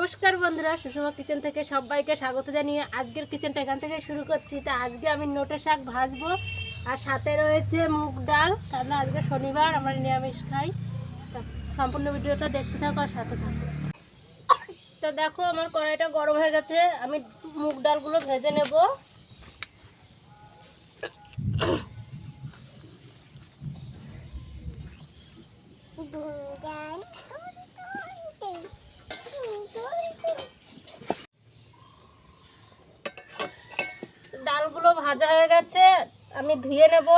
নমস্কার বন্ধুরা, সুষমা কিচেন থেকে সবাইকে স্বাগত জানিয়ে আজকের কিচেনটা এখান থেকে শুরু করছি। তা আজকে আমি নোটে শাক ভাজবো আর সাথে রয়েছে মুগ ডাল, কারণ আজকে শনিবার, আমরা নিরামিষ খাই। তা সম্পূর্ণ ভিডিওটা দেখতে থাকো আর সাথে থাকো। তো দেখো আমার কড়াইটা গরম হয়ে গেছে, আমি মুগ ডালগুলো ভেজে নেব। ডালগুলো ভাজা হয়ে গেছে, আমি ধুয়ে নেব।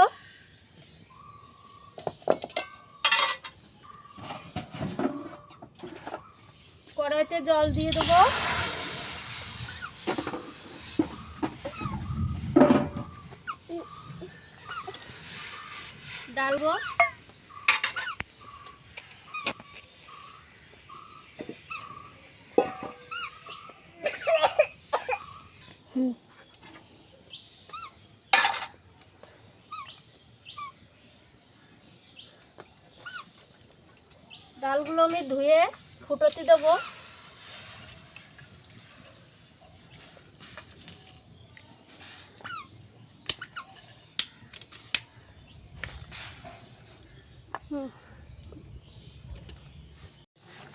কড়াইতে জল দিয়ে দেবো। ডালবো। ডালগুলো আমি ধুয়ে ফুটোতে দেবো।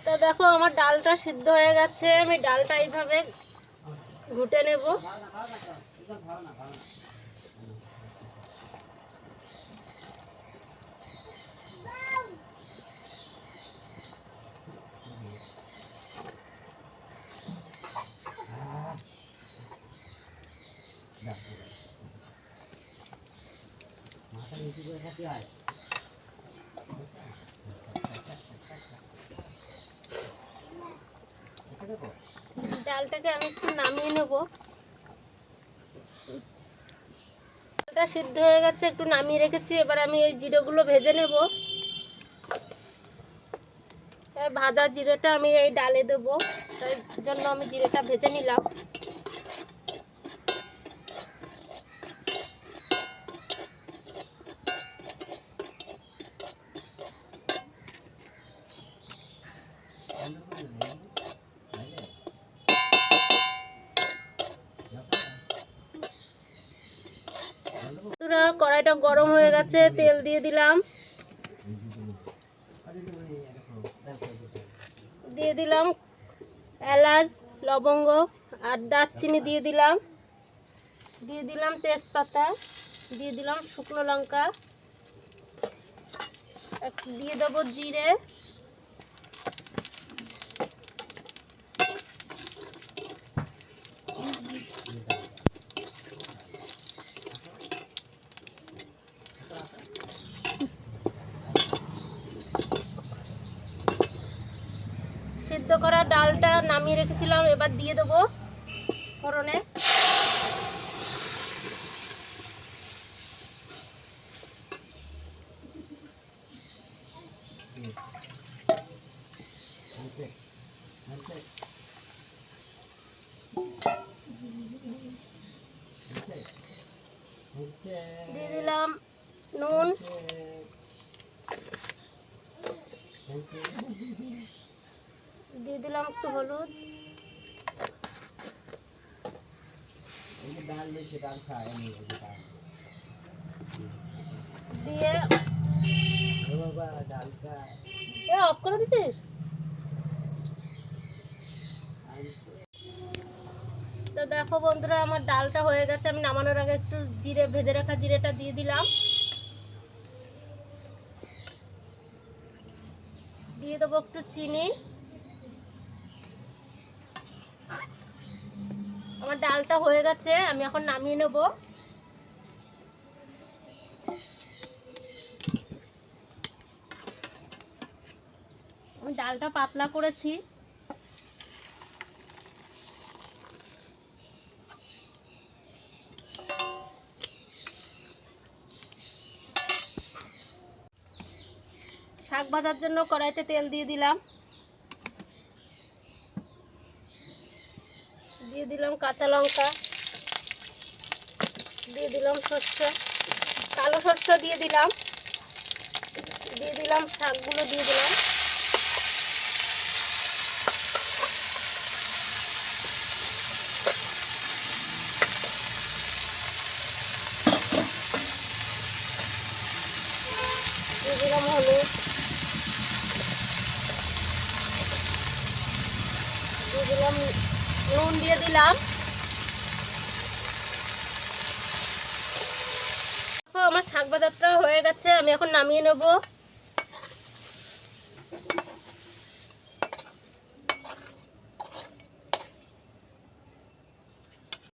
তো দেখো আমার ডালটা সিদ্ধ হয়ে গেছে, আমি ডালটা এইভাবে ঘুটে নেব। ডালটাকে আমি একটু নামিয়ে নেব। ডালটা সিদ্ধ হয়ে গেছে, একটু নামিয়ে রেখেছি। এবার আমি এই জিরেগুলো ভেজে নেব। ভাজা জিরেটা আমি এই ডালে দেব, তাই জন্য আমি জিরেটা ভেজে নিলাম। কড়াইটা গরম হয়ে গেছে, তেল দিয়ে দিলাম। দিয়ে দিলাম এলাচ, লবঙ্গ আর দারচিনি দিয়ে দিলাম। দিয়ে দিলাম তেজপাতা, দিয়ে দিলাম শুকনো লঙ্কা, দিয়ে দেবো জিরে, সিদ্ধ করা ডালটা নামিয়ে রেখেছিলাম, এবার দিয়ে দেবো ফোড়নে। দিয়ে দিলাম নুন, দিয়ে দিলাম একটু হলুদ, দিয়ে অফ করে দিচ্ছিস। তো দেখো বন্ধুরা আমার ডালটা হয়ে গেছে, আমি নামানোর আগে একটু জিরে, ভেজে রাখা জিরেটা দিয়ে দিলাম। দিয়ে দেবো একটু চিনি। আমার ডালটা হয়ে গেছে, আমি এখন নামিয়ে নেব। আমি ডালটা পাতলা করেছি। শাক ভাজার জন্য কড়াইতে তেল দিয়ে দিলাম। দিয়ে দিলাম কাঁচা লঙ্কা, দিয়ে দিলাম সরষে, কালো সরষে দিয়ে দিলাম। দিয়ে দিলাম শাকগুলো, দিয়ে দিলাম। দিয়ে দিলাম হলুদ, দিয়ে দিলাম নুন, দিয়ে দিলাম। আমার শাক ভাজাটা হয়ে গেছে, আমি এখন নামিয়ে নেব।